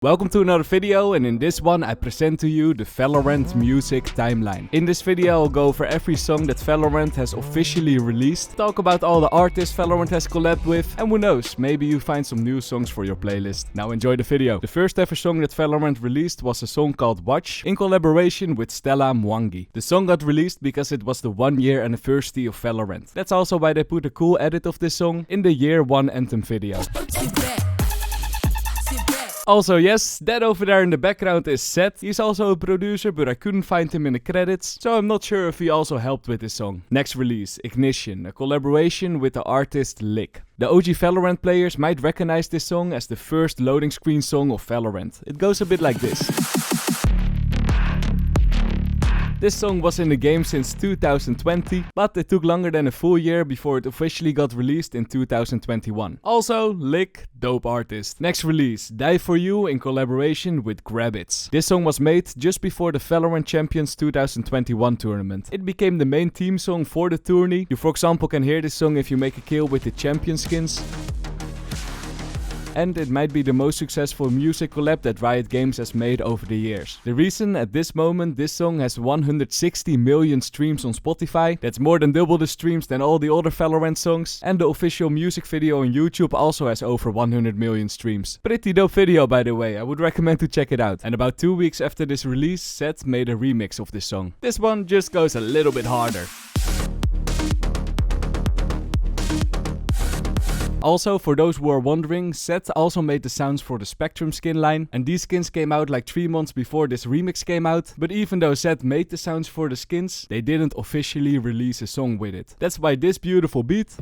Welcome to another video, and in this one I present to you the Valorant music timeline. In this video I'll go over every song that Valorant has officially released, talk about all the artists Valorant has collabed with, and who knows, maybe you find some new songs for your playlist. Now enjoy the video. The first ever song that Valorant released was a song called Watch, in collaboration with Stella Mwangi. The song got released because it was the 1-year anniversary of Valorant. That's also why they put a cool edit of this song in the year 1 anthem video. Also, yes, that over there in the background is Zed. He's also a producer, but I couldn't find him in the credits, so I'm not sure if he also helped with this song. Next release, Ignition, a collaboration with the artist Lick. The OG Valorant players might recognize this song as the first loading screen song of Valorant. It goes a bit like this. This song was in the game since 2020, but it took longer than a full year before it officially got released in 2021. Also, Lick, dope artist. Next release, Die For You in collaboration with Grabbits. This song was made just before the Valorant Champions 2021 tournament. It became the main theme song for the tourney. You, for example, can hear this song if you make a kill with the champion skins. And it might be the most successful music collab that Riot Games has made over the years. The reason, at this moment, this song has 160 million streams on Spotify. That's more than double the streams than all the other Valorant songs. And the official music video on YouTube also has over 100 million streams. Pretty dope video, by the way. I would recommend to check it out. And about 2 weeks after this release, Zed made a remix of this song. This one just goes a little bit harder. Also, for those who are wondering, Zed also made the sounds for the Spectrum skin line, and these skins came out like 3 months before this remix came out. But even though Zed made the sounds for the skins, they didn't officially release a song with it. That's why this beautiful beat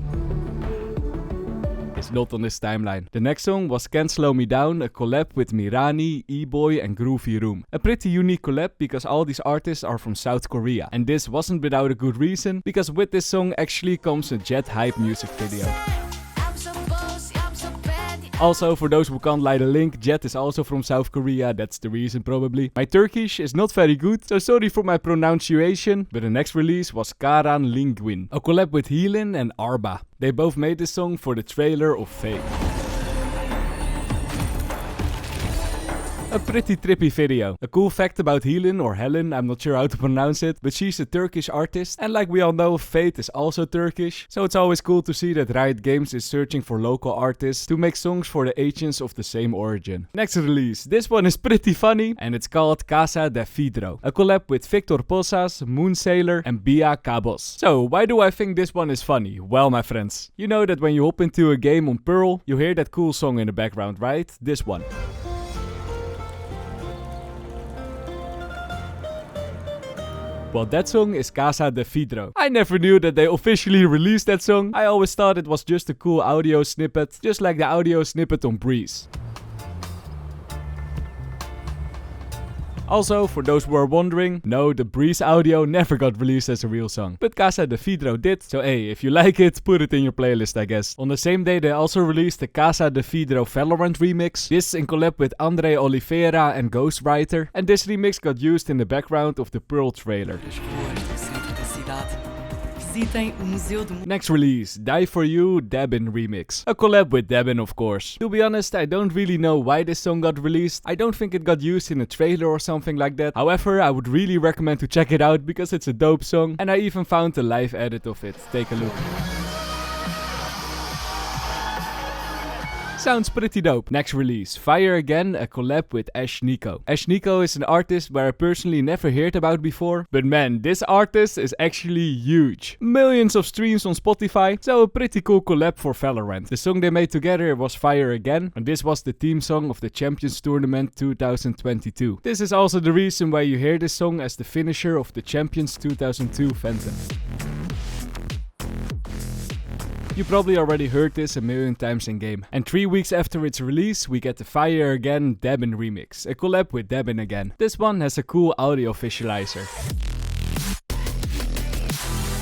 is not on this timeline. The next song was Can't Slow Me Down, a collab with Mirani, E-Boy and Groovy Room. A pretty unique collab because all these artists are from South Korea. And this wasn't without a good reason, because with this song actually comes a Jet Hype music video. Also, for those who can't lie the link, Jet is also from South Korea, that's the reason probably. My Turkish is not very good, so sorry for my pronunciation, but the next release was Karan Linguin, a collab with Heelin and Arba. They both made this song for the trailer of Fate. A pretty trippy video. A cool fact about Heelin, or Helen, I'm not sure how to pronounce it, but she's a Turkish artist, and like we all know, Fate is also Turkish, so it's always cool to see that Riot Games is searching for local artists to make songs for the agents of the same origin. Next release, this one is pretty funny, and it's called Casa de Vidro, a collab with Victor Posas, Moonsailor and Bia Cabos. So, why do I think this one is funny? Well, my friends, you know that when you hop into a game on Pearl, you hear that cool song in the background, right? This one. Well, that song is Casa de Vidro. I never knew that they officially released that song. I always thought it was just a cool audio snippet, just like the audio snippet on Breeze. Also, for those who are wondering, no, the Breeze audio never got released as a real song. But Casa de Vidro did, so hey, if you like it, put it in your playlist, I guess. On the same day, they also released the Casa de Vidro Valorant remix. This in collab with Andre Oliveira and Ghostwriter. And this remix got used in the background of the Pearl trailer. Next release, Die For You, Dabin remix. A collab with Dabin, of course. To be honest, I don't really know why this song got released. I don't think it got used in a trailer or something like that. However, I would really recommend to check it out because it's a dope song. And I even found a live edit of it. Take a look. Sounds pretty dope. Next release, Fire Again, a collab with Ash Nico. Ash Nico is an artist where I personally never heard about before, but man, this artist is actually huge. Millions of streams on Spotify, so a pretty cool collab for Valorant. The song they made together was Fire Again, and this was the theme song of the Champions Tournament 2022. This is also the reason why you hear this song as the finisher of the Champions 2002 Phantom. You probably already heard this a million times in game. And 3 weeks after its release, we get the Fire Again Dabin remix, a collab with Dabin again. This one has a cool audio visualizer.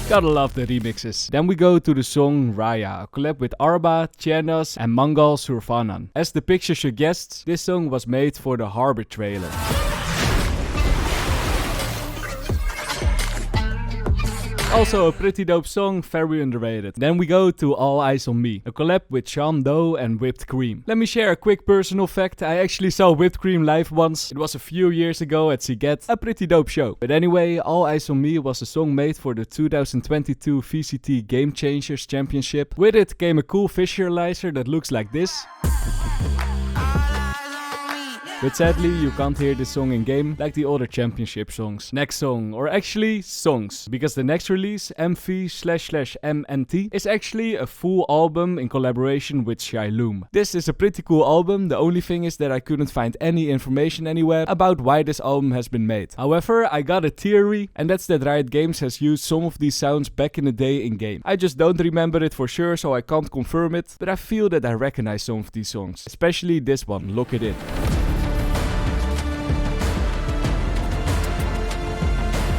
Gotta love the remixes. Then we go to the song Raya, a collab with Arba, Tiernos and Mangal Surfanan. As the picture suggests, this song was made for the Harbor trailer. Also a pretty dope song, very underrated. Then we go to All Eyes on Me, a collab with Sean Doe and Whipped Cream. Let me share a quick personal fact. I actually saw Whipped Cream live once. It was a few years ago at Siget, a pretty dope show. But anyway, All Eyes on Me was a song made for the 2022 VCT Game Changers Championship. With it came a cool visualizer that looks like this. But sadly, you can't hear this song in game like the other championship songs. Next song, or actually songs, because the next release, MV//MNT, is actually a full album in collaboration with Shailoom. This is a pretty cool album. The only thing is that I couldn't find any information anywhere about why this album has been made. However, I got a theory, and that's that Riot Games has used some of these sounds back in the day in game. I just don't remember it for sure, so I can't confirm it, but I feel that I recognize some of these songs, especially this one, Lock It In.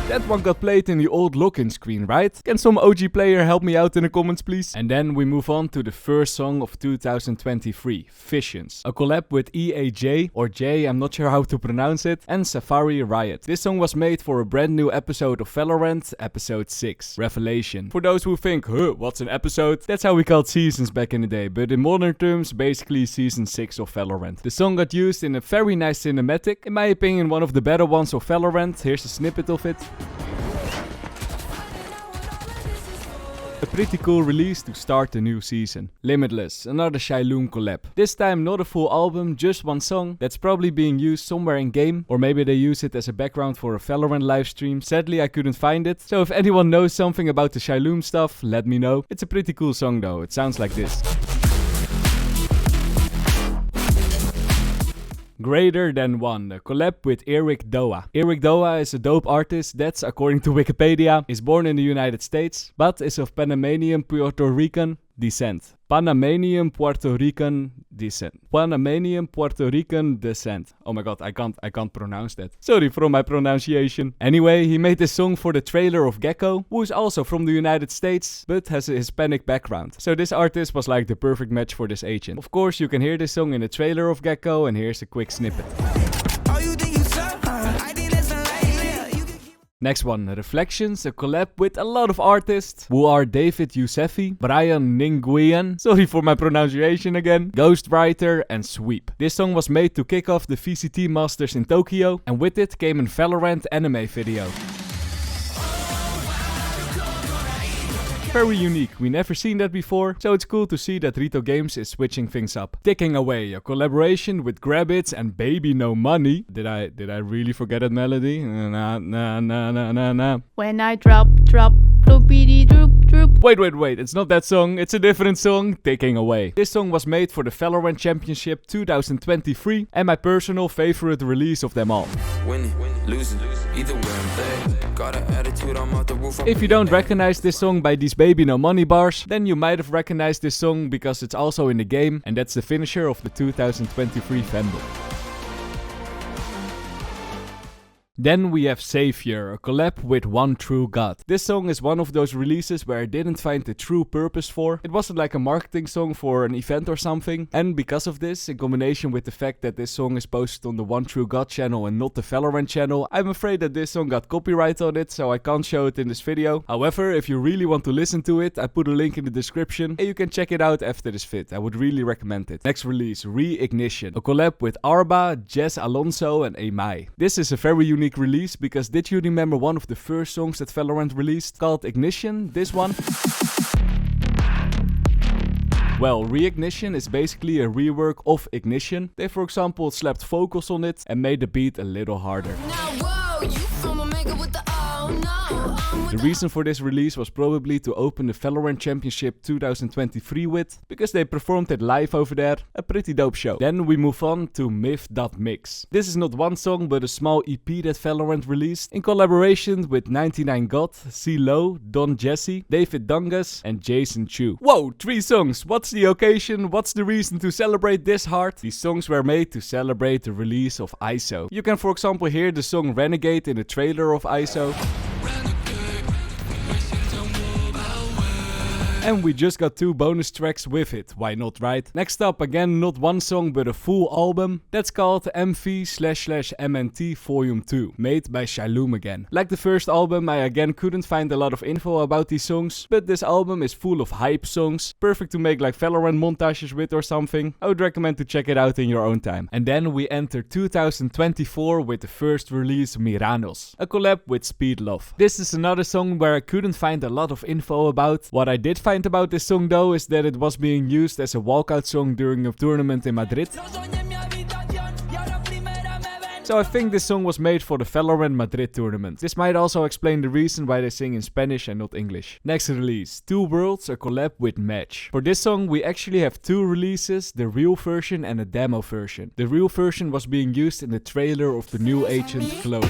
That one got played in the old login screen, right? Can some OG player help me out in the comments, please? And then we move on to the first song of 2023, Visions. A collab with EAJ, or J, I'm not sure how to pronounce it, and Safari Riot. This song was made for a brand new episode of Valorant, episode 6, Revelation. For those who think, what's an episode? That's how we called seasons back in the day, but in modern terms, basically season 6 of Valorant. The song got used in a very nice cinematic, in my opinion one of the better ones of Valorant. Here's a snippet of it. A pretty cool release to start the new season. Limitless, another Shailoom collab. This time not a full album, just one song that's probably being used somewhere in game, or maybe they use it as a background for a Valorant livestream. Sadly I couldn't find it, so if anyone knows something about the Shailoom stuff, let me know. It's a pretty cool song though, it sounds like this. Greater Than One, a collab with Eric Doa. Eric Doa is a dope artist that's, according to Wikipedia, is born in the United States, but is of Panamanian Puerto Rican descent. Panamanian Puerto Rican descent. Panamanian Puerto Rican descent. Oh my god, I can't pronounce that. Sorry for my pronunciation. Anyway, he made this song for the trailer of Gecko, who is also from the United States, but has a Hispanic background. So this artist was like the perfect match for this agent. Of course, you can hear this song in the trailer of Gecko, and here's a quick snippet. Next one, Reflections, a collab with a lot of artists, who are David Yousefi, Brian Nguyen, sorry for my pronunciation again, Ghostwriter and Sweep. This song was made to kick off the VCT Masters in Tokyo, and with it came a Valorant anime video. Very unique, we never seen that before, so it's cool to see that Rito Games is switching things up. Ticking Away, a collaboration with Grabbits and Baby No Money. Did I really forget that melody? Na na na na na na. When I drop, droopity droop droop. Wait, it's not that song, it's a different song, Ticking Away. This song was made for the Valorant Championship 2023 and my personal favorite release of them all. Winning, losing, either way I'm there. Got an attitude, I'm out the roof. If you don't recognize this song by these Baby No Money bars, then you might have recognized this song because it's also in the game, and that's the finisher of the 2023 Vandal. Then we have Savior, a collab with One True God. This song is one of those releases where I didn't find the true purpose for. It wasn't like a marketing song for an event or something. And because of this, in combination with the fact that this song is posted on the One True God channel and not the Valorant channel, I'm afraid that this song got copyright on it, so I can't show it in this video. However, if you really want to listen to it, I put a link in the description and you can check it out after this vid. I would really recommend it. Next release, Reignition, a collab with Arba, Jess Alonso and Amai. This is a very unique release because did you remember one of the first songs that Valorant released called Ignition? This one? Well, Reignition is basically a rework of Ignition. They, for example, slapped vocals on it and made the beat a little harder. The reason for this release was probably to open the Valorant Championship 2023 with, because they performed it live over there, a pretty dope show. Then we move on to Myth.mix. This is not one song but a small EP that Valorant released in collaboration with 99God, CeeLo, Don Jesse, David Dungas and Jason Chu. Whoa, 3 songs! What's the occasion? What's the reason to celebrate this hard? These songs were made to celebrate the release of ISO. You can for example hear the song Renegade in the trailer of ISO. And we just got 2 bonus tracks with it, why not, right? Next up, again, not one song but a full album. That's called MV//MNT Volume 2, made by Shaloom again. Like the first album, I again couldn't find a lot of info about these songs, but this album is full of hype songs, perfect to make like Valorant montages with or something. I would recommend to check it out in your own time. And then we enter 2024 with the first release, Miranos, a collab with Speed Love. This is another song where I couldn't find a lot of info about. What I did find about this song though is that it was being used as a walkout song during a tournament in Madrid. So I think this song was made for the Valorant Madrid tournament. This might also explain the reason why they sing in Spanish and not English. Next release, Two Worlds, a collab with Match. For this song we actually have 2 releases, the real version and a demo version. The real version was being used in the trailer of the new Agent Clone.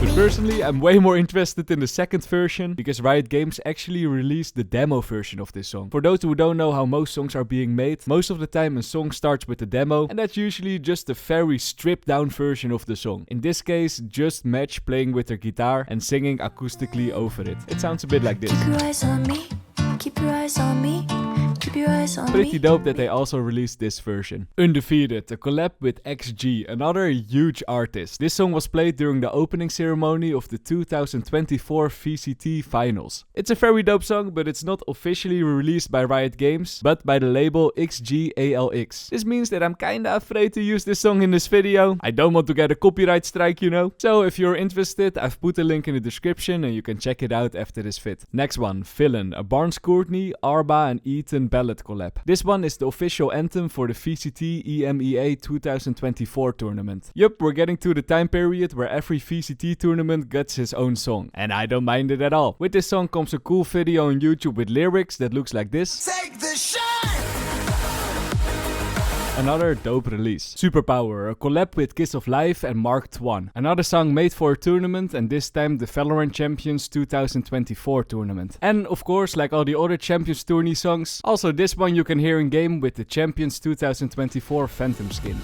But personally, I'm way more interested in the second version, because Riot Games actually released the demo version of this song. For those who don't know how most songs are being made, most of the time a song starts with a demo, and that's usually just a very stripped down version of the song. In this case, just Match playing with her guitar and singing acoustically over it. It sounds a bit like this. Keep your eyes on me, keep your eyes on me. Keep your eyes on Pretty me. dope that they also released this version. Undefeated, a collab with XG, another huge artist. This song was played during the opening ceremony of the 2024 VCT finals. It's a very dope song, but it's not officially released by Riot Games, but by the label XGALX. This means that I'm kinda afraid to use this song in this video. I don't want to get a copyright strike, you know. So if you're interested, I've put a link in the description and you can check it out after this vid. Next one, Villain, a Barnes Courtney, Arba and Ethan ballad collab. This one is the official anthem for the VCT EMEA 2024 tournament. Yup, we're getting to the time period where every VCT tournament gets his own song. And I don't mind it at all. With this song comes a cool video on YouTube with lyrics that looks like this. Take the shot! Another dope release. Superpower, a collab with Kiss of Life and Mark Twain. Another song made for a tournament, and this time the Valorant Champions 2024 tournament. And of course, like all the other Champions tourney songs, also this one you can hear in game with the Champions 2024 Phantom skin.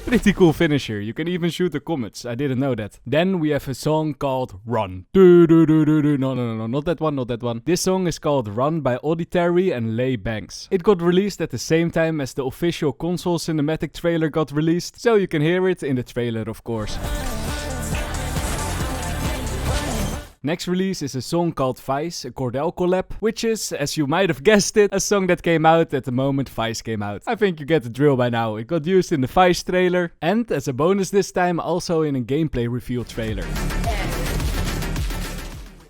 Pretty cool finisher, you can even shoot the comets, I didn't know that. Then we have a song called Run. No, not that one, not that one. This song is called Run by Auditory and Lay Banks. It got released at the same time as the official console cinematic trailer got released, so you can hear it in the trailer of course. Next release is a song called Vice, a Cordell collab, which is, as you might have guessed it, a song that came out at the moment Vice came out. I think you get the drill by now. It got used in the Vice trailer, and as a bonus this time also in a gameplay reveal trailer.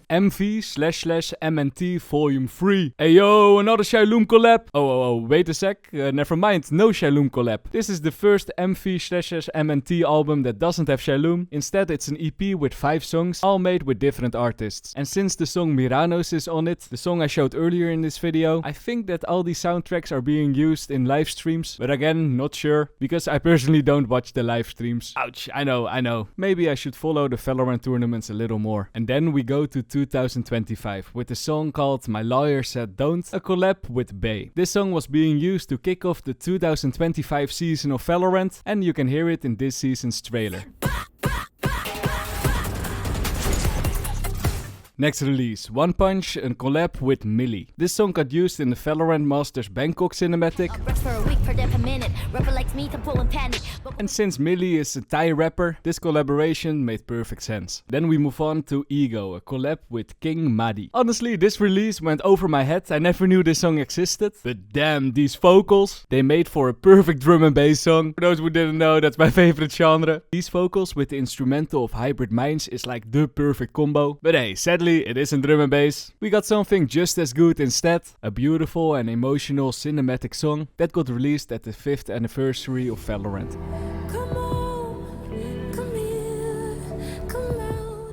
MV//MNT Volume 3. Ayo, another Shaloom collab. Oh, wait a sec. Never mind, no Shaloom collab. This is the first MV//MNT album that doesn't have Shaloom. Instead, it's an EP with 5 songs, all made with different artists. And since the song Miranos is on it, the song I showed earlier in this video, I think that all these soundtracks are being used in live streams. But again, not sure, because I personally don't watch the live streams. Ouch, I know. Maybe I should follow the Valorant tournaments a little more. And then we go to 2025 with a song called My Lawyer Said Don't, a collab with Bay. This song was being used to kick off the 2025 season of Valorant, and you can hear it in this season's trailer. Next release, One Punch, a collab with Millie. This song got used in the Valorant Masters Bangkok cinematic. And since Millie is a Thai rapper, this collaboration made perfect sense. Then we move on to Ego, a collab with King Madi. Honestly, this release went over my head. I never knew this song existed. But damn, these vocals, they made for a perfect drum and bass song. For those who didn't know, that's my favorite genre. These vocals with the instrumental of Hybrid Minds is like the perfect combo. But hey, sadly, it isn't drum and bass. We got something just as good instead. A beautiful and emotional cinematic song that got released at the 5th anniversary of Valorant.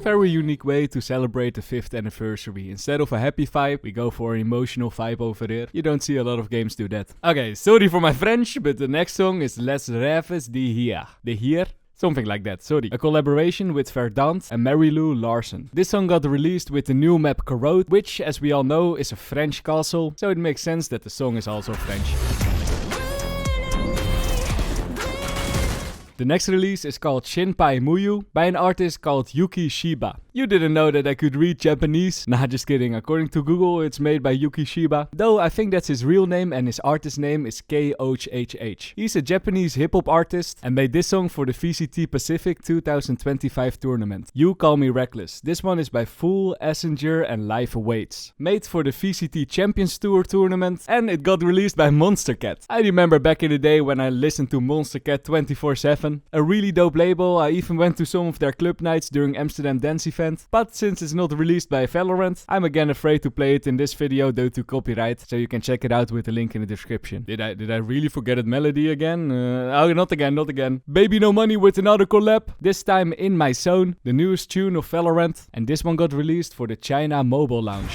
Very unique way to celebrate the 5th anniversary. Instead of a happy vibe, we go for an emotional vibe over there. You don't see a lot of games do that. Okay, sorry for my French, but the next song is Les Rêves de Hier. Something like that, sorry. A collaboration with Verdant and Mary-Lou Larson. This song got released with the new map Corrode, which, as we all know, is a French castle, so it makes sense that the song is also French. The next release is called Shinpai Muyu by an artist called Yuki Shiba. You didn't know that I could read Japanese? Nah, just kidding. According to Google, it's made by Yuki Shiba. Though I think that's his real name and his artist name is KOHHH. He's a Japanese hip-hop artist and made this song for the VCT Pacific 2025 tournament. You Call Me Reckless. This one is by Fool, Essenger and Life Awaits. Made for the VCT Champions Tour tournament and it got released by Monster Cat. I remember back in the day when I listened to Monster Cat 24/7. A really dope label. I even went to some of their club nights during Amsterdam Dance Event. But since it's not released by Valorant, I'm again afraid to play it in this video due to copyright, so you can check it out with the link in the description. Did I really forget that melody again? Oh, not again. Baby No Money with another collab. This time In My Zone, the newest tune of Valorant, and this one got released for the China mobile launch.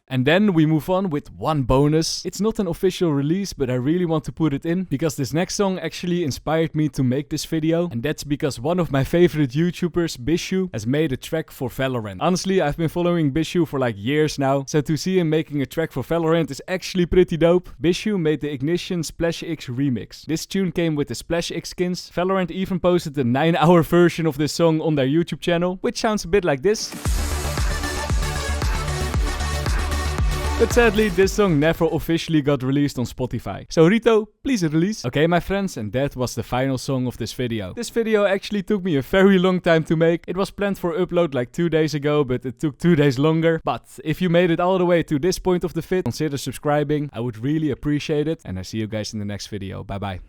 And then we move on with one bonus. It's not an official release, but I really want to put it in because this next song actually inspired me to make this video. And that's because one of my favorite YouTubers, Bishu, has made a track for Valorant. Honestly, I've been following Bishu for like years now, so to see him making a track for Valorant is actually pretty dope. Bishu made the Ignition Splash X remix. This tune came with the Splash X skins. Valorant even posted a 9-hour version of this song on their YouTube channel, which sounds a bit like this. But sadly, this song never officially got released on Spotify. So Rito, please release. Okay, my friends, and that was the final song of this video. This video actually took me a very long time to make. It was planned for upload like 2 days ago, but it took 2 days longer. But if you made it all the way to this point of the vid, consider subscribing. I would really appreciate it. And I see you guys in the next video. Bye bye.